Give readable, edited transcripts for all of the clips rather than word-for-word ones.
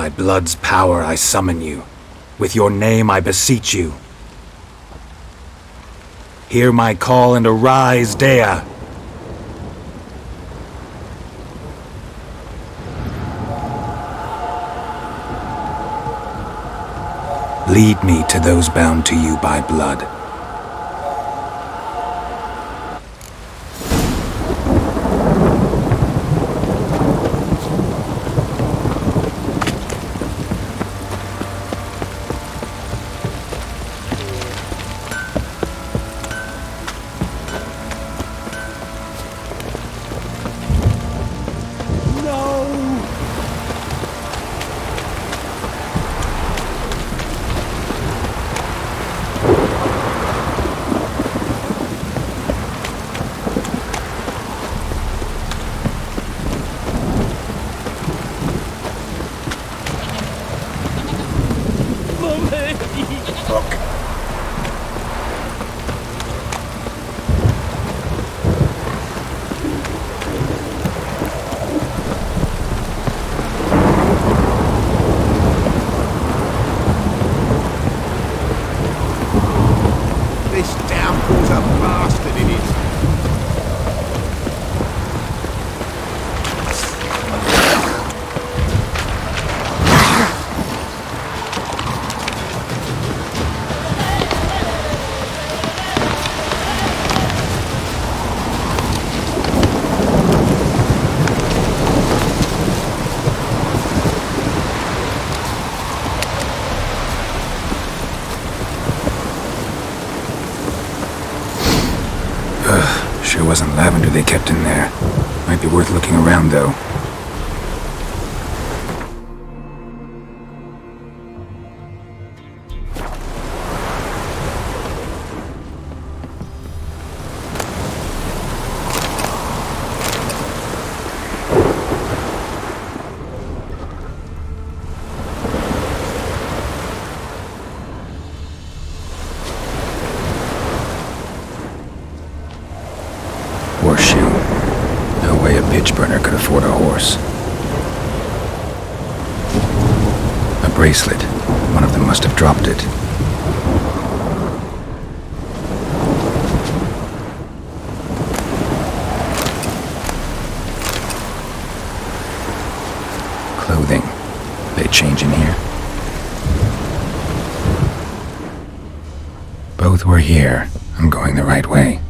By blood's power I summon you. With your name I beseech you. Hear my call and arise, Dea! Lead me to those bound to you by blood. This downpour's a bastard, it is. Sure wasn't lavender they kept in there. Might be worth looking around, though. Horseshoe. No way a pitch burner could afford a horse. A bracelet. One of them must have dropped it. Clothing. They change in here? Both were here. I'm going the right way.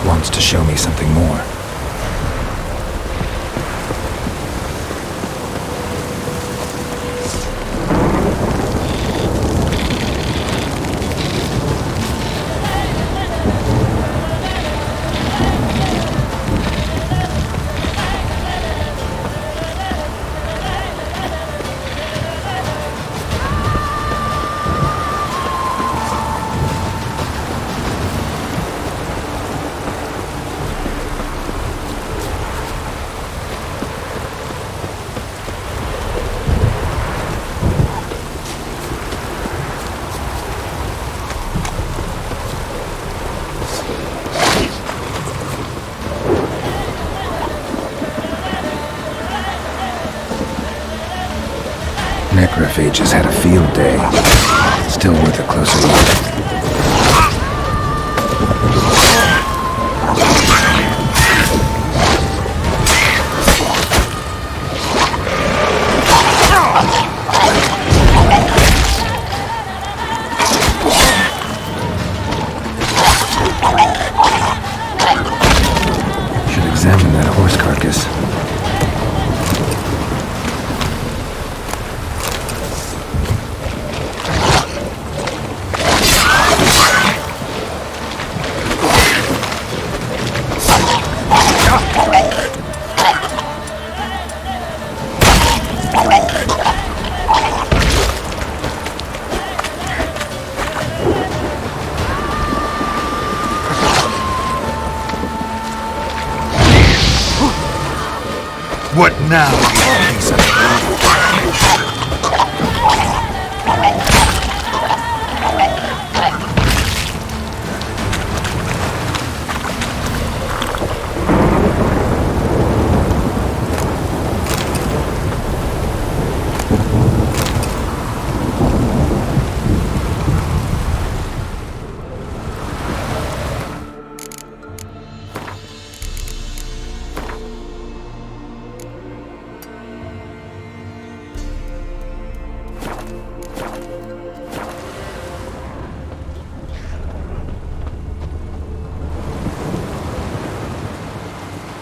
Wants to show me something more. Necrophages had a field day. Still worth a closer look. Should examine that horse carcass. What now, you piece of...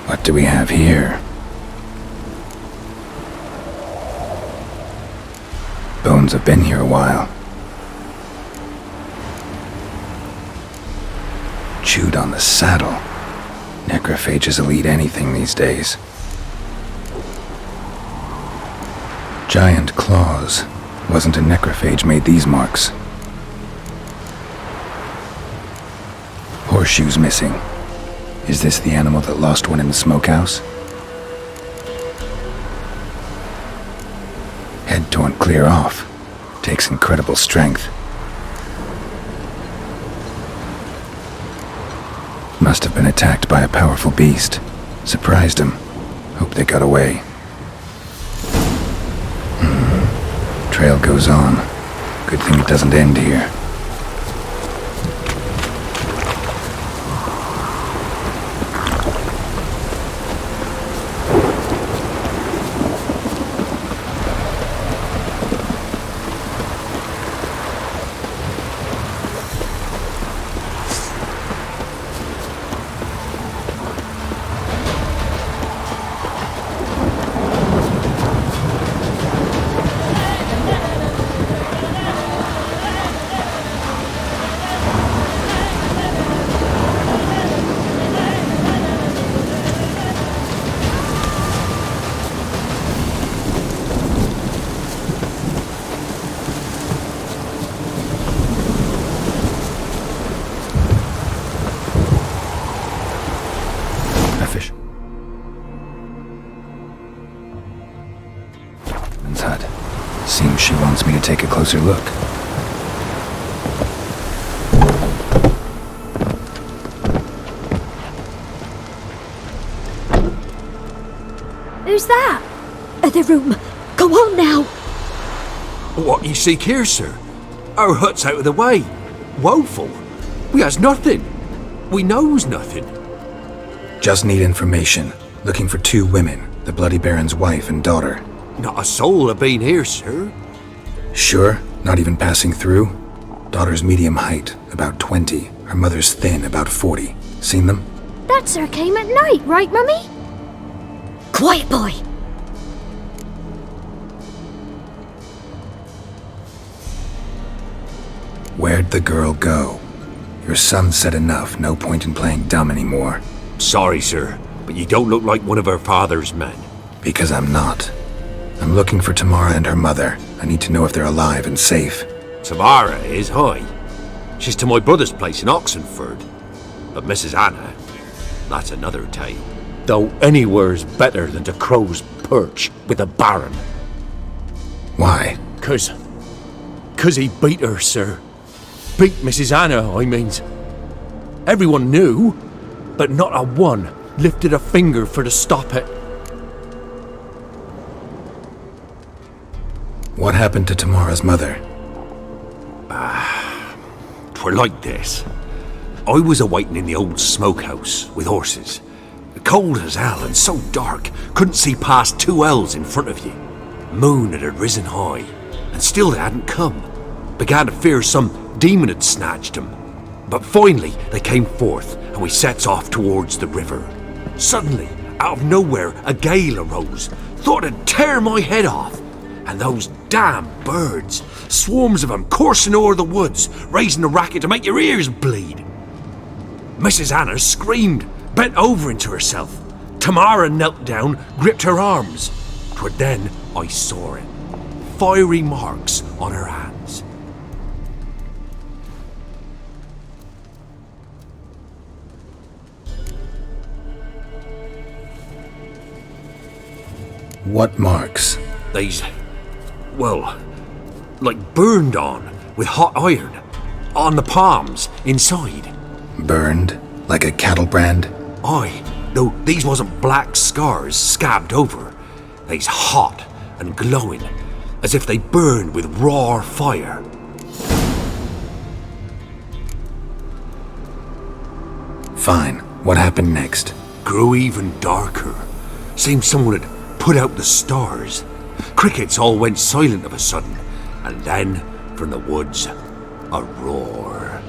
What do we have here? Bones have been here a while. Chewed on the saddle. Necrophages will eat anything these days. Giant claws. Wasn't a necrophage made these marks. Horseshoes missing. Is this the animal that lost one in the smokehouse? Head torn clear off. Takes incredible strength. Must have been attacked by a powerful beast. Surprised him. Hope they got away. Trail goes on. Good thing it doesn't end here. Hut. Seems she wants me to take a closer look. Who's that? The room. Go on now. What you seek here, sir? Our hut's out of the way. Woeful. We has nothing. We knows nothing. Just need information. Looking for 2 women, the Bloody Baron's wife and daughter. Not a soul have been here, sir. Sure? Not even passing through? Daughter's medium height, about 20. Her mother's thin, about 40. Seen them? That sir came at night, right, Mummy? Quiet, boy. Where'd the girl go? Your son said enough, no point in playing dumb anymore. Sorry, sir, but you don't look like one of her father's men. Because I'm not. I'm looking for Tamara and her mother. I need to know if they're alive and safe. Tamara is high. She's to my brother's place in Oxenford. But Mrs. Anna, that's another tale. Though anywhere's better than to Crow's Perch with a baron. Why? 'Cause he beat her, sir. Beat Mrs. Anna, I means. Everyone knew, but not a one lifted a finger for to stop it. What happened to Tamara's mother? 'Twere like this. I was a-waiting in the old smokehouse with horses. Cold as hell and so dark, couldn't see past 2 ells in front of you. Moon had risen high, and still they hadn't come. Began to fear some demon had snatched them. But finally they came forth, and we sets off towards the river. Suddenly, out of nowhere, a gale arose. Thought it'd tear my head off. And those damn birds, swarms of them coursing o'er the woods, raising a racket to make your ears bleed. Mrs. Anna screamed, bent over into herself. Tamara knelt down, gripped her arms. 'Twere then I saw it. Fiery marks on her hands. What marks? They's, well, like burned on with hot iron. On the palms, inside. Burned? Like a cattle brand? Aye, though these wasn't black scars scabbed over. They's hot and glowing, as if they burned with raw fire. Fine. What happened next? Grew even darker. Seemed someone had put out the stars. Crickets all went silent of a sudden, and then, from the woods, a roar.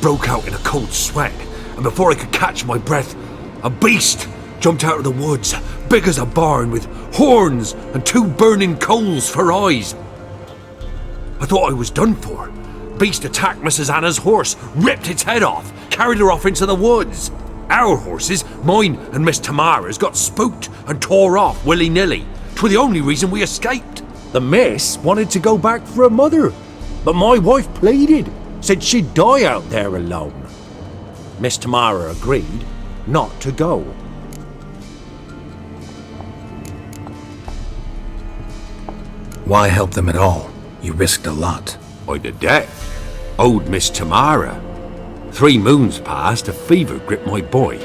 Broke out in a cold sweat, and before I could catch my breath, a beast, jumped out of the woods, big as a barn, with horns and 2 burning coals for eyes. I thought I was done for. Beast attacked Mrs. Anna's horse, ripped its head off, carried her off into the woods. Our horses, mine and Miss Tamara's, got spooked and tore off willy-nilly. 'Twere the only reason we escaped. The miss wanted to go back for her mother, but my wife pleaded, said she'd die out there alone. Miss Tamara agreed not to go. Why help them at all? You risked a lot. I did that. Owed Miss Tamara. 3 moons passed, a fever gripped my boy.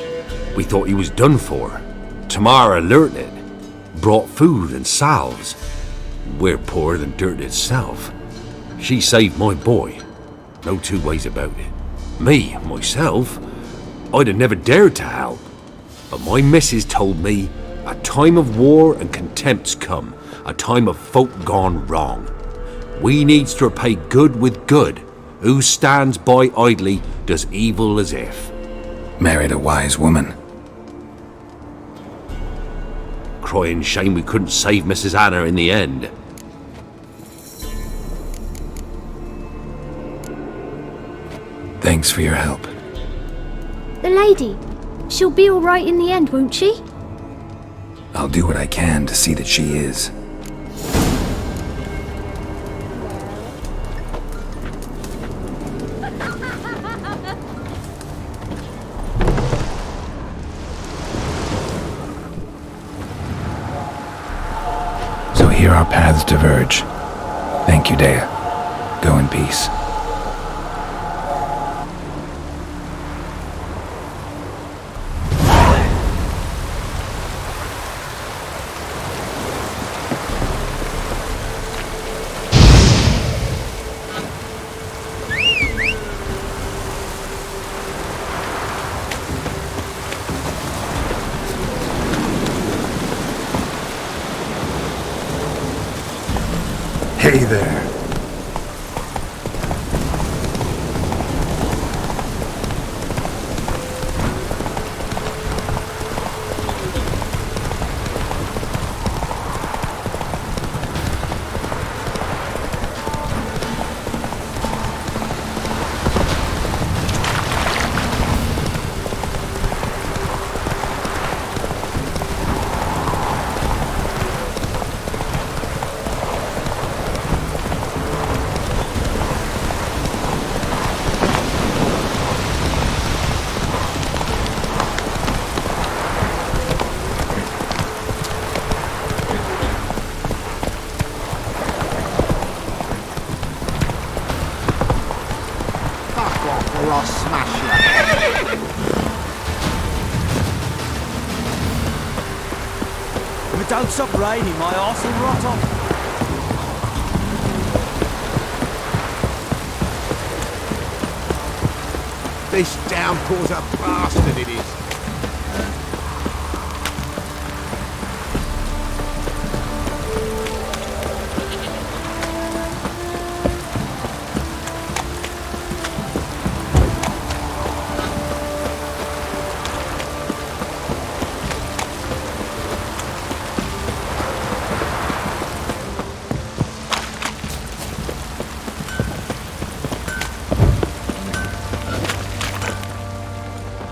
We thought he was done for. Tamara learnt it. Brought food and salves. We're poorer than dirt itself. She saved my boy. No 2 ways about it. Me, myself, I'd have never dared to help. But my missus told me a time of war and contempt's come. A time of folk gone wrong. We needs to repay good with good. Who stands by idly does evil as if. Married a wise woman. Crying shame we couldn't save Mrs. Anna in the end. Thanks for your help. The lady. She'll be all right in the end, won't she? I'll do what I can to see that she is. So here our paths diverge. Thank you, Dea. Go in peace. Hey there. Fuck off or I'll smash you. If it don't stop raining, my arse will rot off. This downpour's a bastard, it is.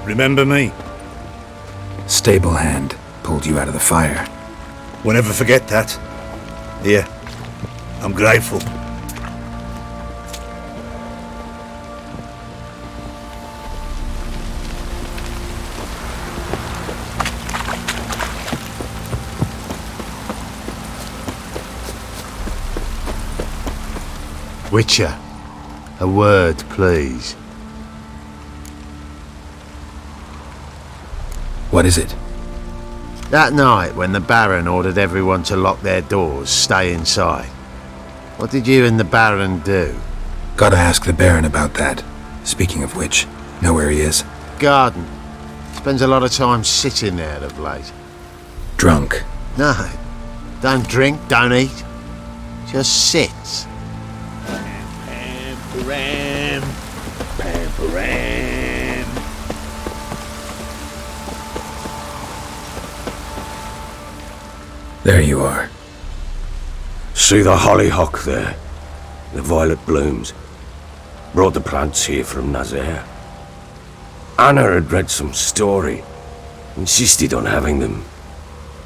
Remember me? Stable hand pulled you out of the fire. We'll never forget that. Here, I'm grateful. Witcher, a word, please. What is it? That night when the Baron ordered everyone to lock their doors, stay inside. What did you and the Baron do? Gotta ask the Baron about that. Speaking of which, know where he is? Garden. Spends a lot of time sitting there of late. Drunk. No, don't drink, don't eat. Just sits. Pam-param, pam-param. There you are. See the hollyhock there? The violet blooms. Brought the plants here from Nazaire. Anna had read some story. Insisted on having them.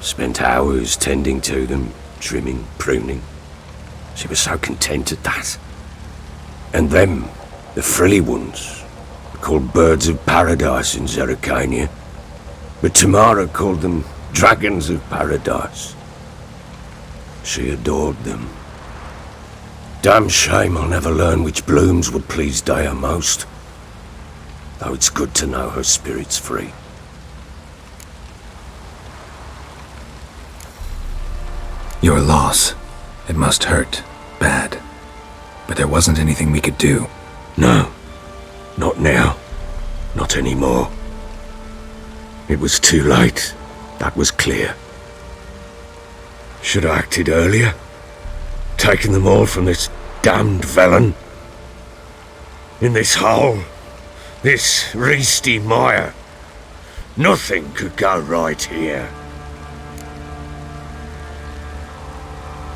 Spent hours tending to them, trimming, pruning. She was so content at that. And them, the frilly ones, called birds of paradise in Zerrikania. But Tamara called them dragons of paradise. She adored them. Damn shame I'll never learn which blooms would please Dea most. Though it's good to know her spirit's free. Your loss. It must hurt. Bad. But there wasn't anything we could do. No. Not now. Not anymore. It was too late. That was clear. Should have acted earlier. Taken them all from this damned Velen. In this hole. This Reesty mire. Nothing could go right here.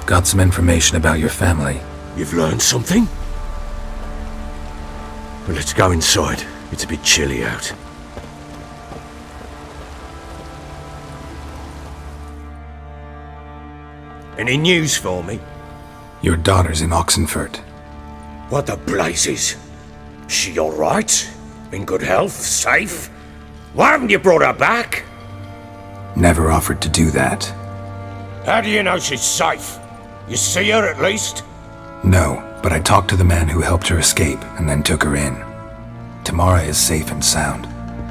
Got some information about your family. You've learned something? Well, let's go inside. It's a bit chilly out. Any news for me? Your daughter's in Oxenfurt. What the blazes? She all right? In good health? Safe? Why haven't you brought her back? Never offered to do that. How do you know she's safe? You see her at least? No, but I talked to the man who helped her escape and then took her in. Tamara is safe and sound.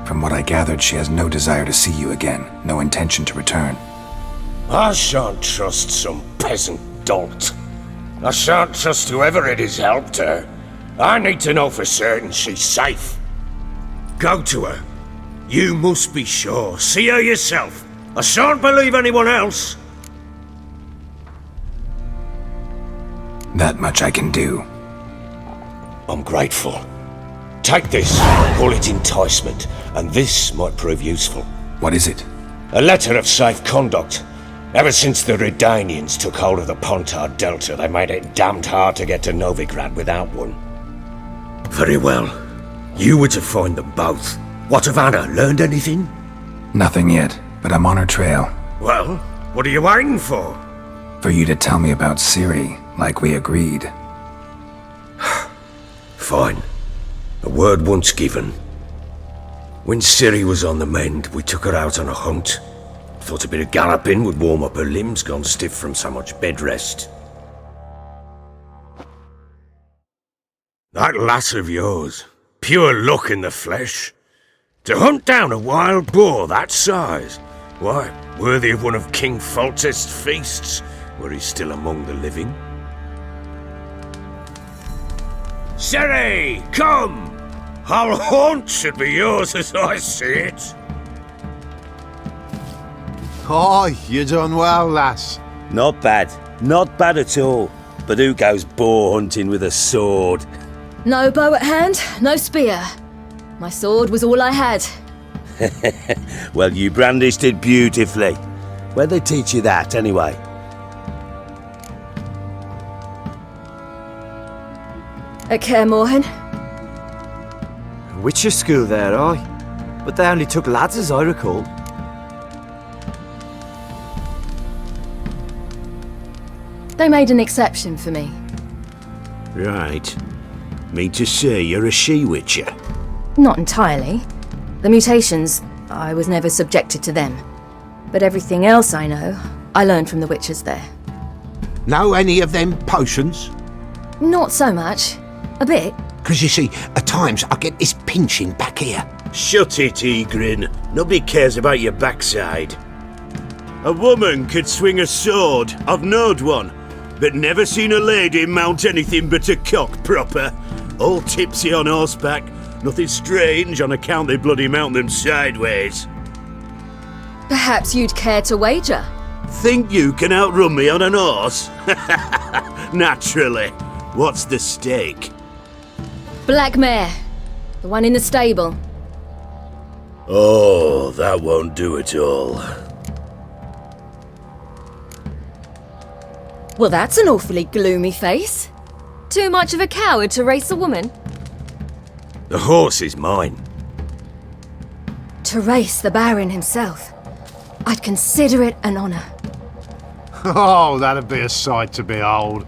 From what I gathered, she has no desire to see you again, no intention to return. I shan't trust some peasant dolt. I shan't trust whoever it is helped her. I need to know for certain she's safe. Go to her. You must be sure. See her yourself. I shan't believe anyone else. That much I can do. I'm grateful. Take this, call it enticement, and this might prove useful. What is it? A letter of safe conduct. Ever since the Redanians took hold of the Pontard Delta, they made it damned hard to get to Novigrad without one. Very well. You were to find them both. What of Anna? Learned anything? Nothing yet, but I'm on her trail. Well, what are you waiting for? For you to tell me about Ciri, like we agreed. Fine. A word once given. When Ciri was on the mend, we took her out on a hunt. Thought a bit of galloping would warm up her limbs, gone stiff from so much bed rest. That lass of yours, pure luck in the flesh. To hunt down a wild boar that size, why, worthy of one of King Foltest's feasts, were he still among the living. Ciri, come! Whole haunt should be yours as I see it. Aye, you done well, lass. Not bad. Not bad at all. But who goes boar hunting with a sword? No bow at hand, no spear. My sword was all I had. Well, you brandished it beautifully. Where'd they teach you that, anyway? At Kaer Morhen. Witcher school there, aye. But they only took lads, as I recall. They made an exception for me. Right. Mean to say you're a she-witcher? Not entirely. The mutations, I was never subjected to them. But everything else I know, I learned from the witches there. Know any of them potions? Not so much. A bit. Because you see, at times I get this pinching back here. Shut it, Egrin. Nobody cares about your backside. A woman could swing a sword. I've knowed one. But never seen a lady mount anything but a cock proper. All tipsy on horseback. Nothing strange on account they bloody mount them sideways. Perhaps you'd care to wager? Think you can outrun me on an horse? Naturally. What's the stake? Black mare. The one in the stable. Oh, that won't do at all. Well, that's an awfully gloomy face. Too much of a coward to race a woman? The horse is mine. To race the Baron himself. I'd consider it an honour. Oh, that'd be a sight to behold.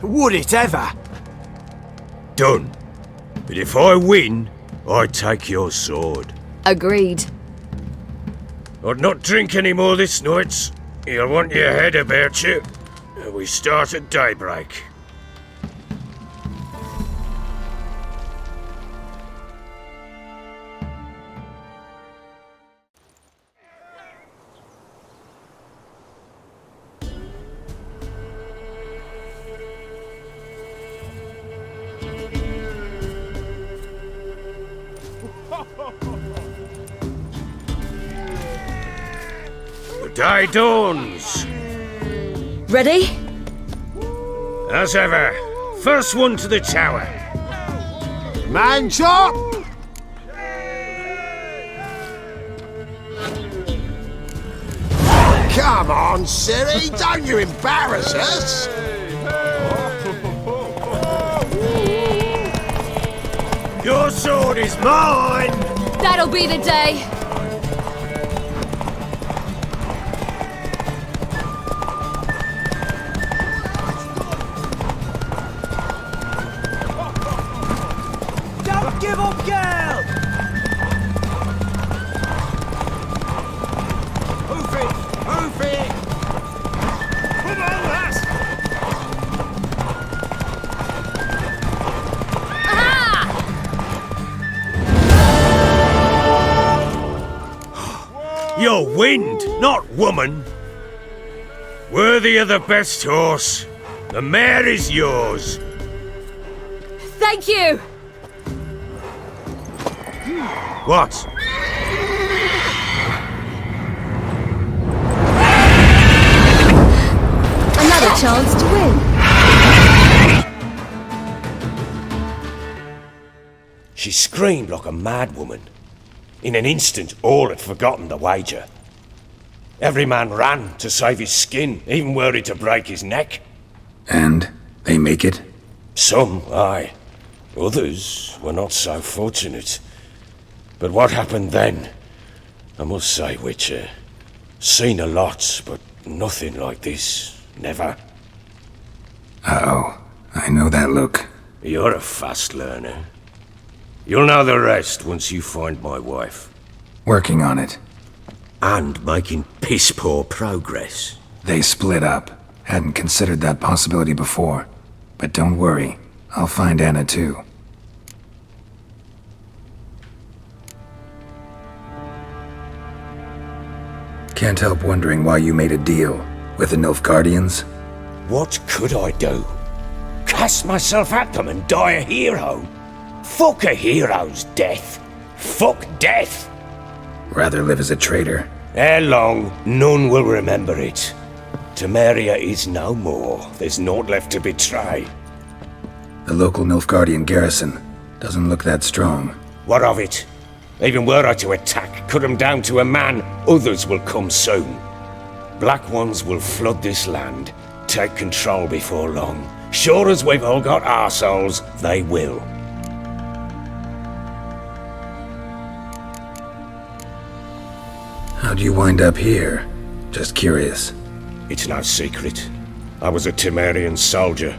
Would it ever? Done. But if I win, I take your sword. Agreed. I'd not drink any more this night. You'll want your head about you. We start at daybreak. The day dawns. Ready? As ever, first one to the tower. Man chop! Come on, Siri, don't you embarrass us! Your sword is mine! That'll be the day. Don't give up, girl! Hoof it! Hoof it! Come on, lass! You're wind, not woman. Worthy of the best horse. The mare is yours. Thank you! What? Another chance to win. She screamed like a mad woman. In an instant, all had forgotten the wager. Every man ran to save his skin, even were it to break his neck. And they make it? Some, aye. Others were not so fortunate. But what happened then? I must say, Witcher, seen a lot, but nothing like this. Never. Uh-oh. I know that look. You're a fast learner. You'll know the rest once you find my wife. Working on it. And making piss-poor progress. They split up. Hadn't considered that possibility before. But don't worry. I'll find Anna too. Can't help wondering why you made a deal with the Nilfgaardians. What could I do? Cast myself at them and die a hero? Fuck a hero's death. Fuck death. Rather live as a traitor. Ere long, none will remember it. Temeria is no more. There's naught left to betray. The local Nilfgaardian garrison doesn't look that strong. What of it? Even were I to attack, cut them down to a man, others will come soon. Black Ones will flood this land, take control before long. Sure as we've all got arseholes, they will. How'd you wind up here? Just curious. It's no secret. I was a Temerian soldier.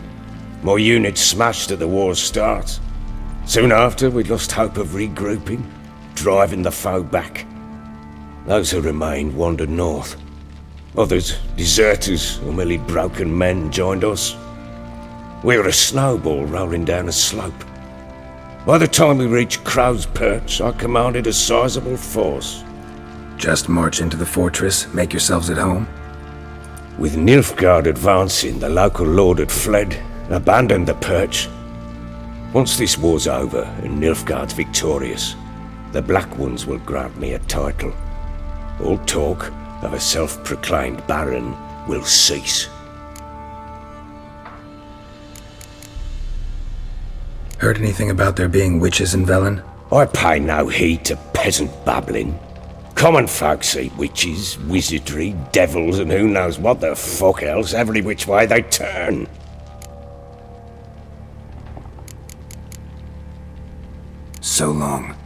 My unit smashed at the war's start. Soon after, we lost hope of regrouping, driving the foe back. Those who remained wandered north. Others, deserters or merely broken men, joined us. We were a snowball rolling down a slope. By the time we reached Crow's Perch, I commanded a sizable force. Just march into the fortress, make yourselves at home? With Nilfgaard advancing, the local lord had fled, abandoned the Perch. Once this war's over and Nilfgaard's victorious, the Black Ones will grant me a title. All talk of a self-proclaimed baron will cease. Heard anything about there being witches in Velen? I pay no heed to peasant babbling. Common folk see witches, wizardry, devils, and who knows what the fuck else every which way they turn. So long.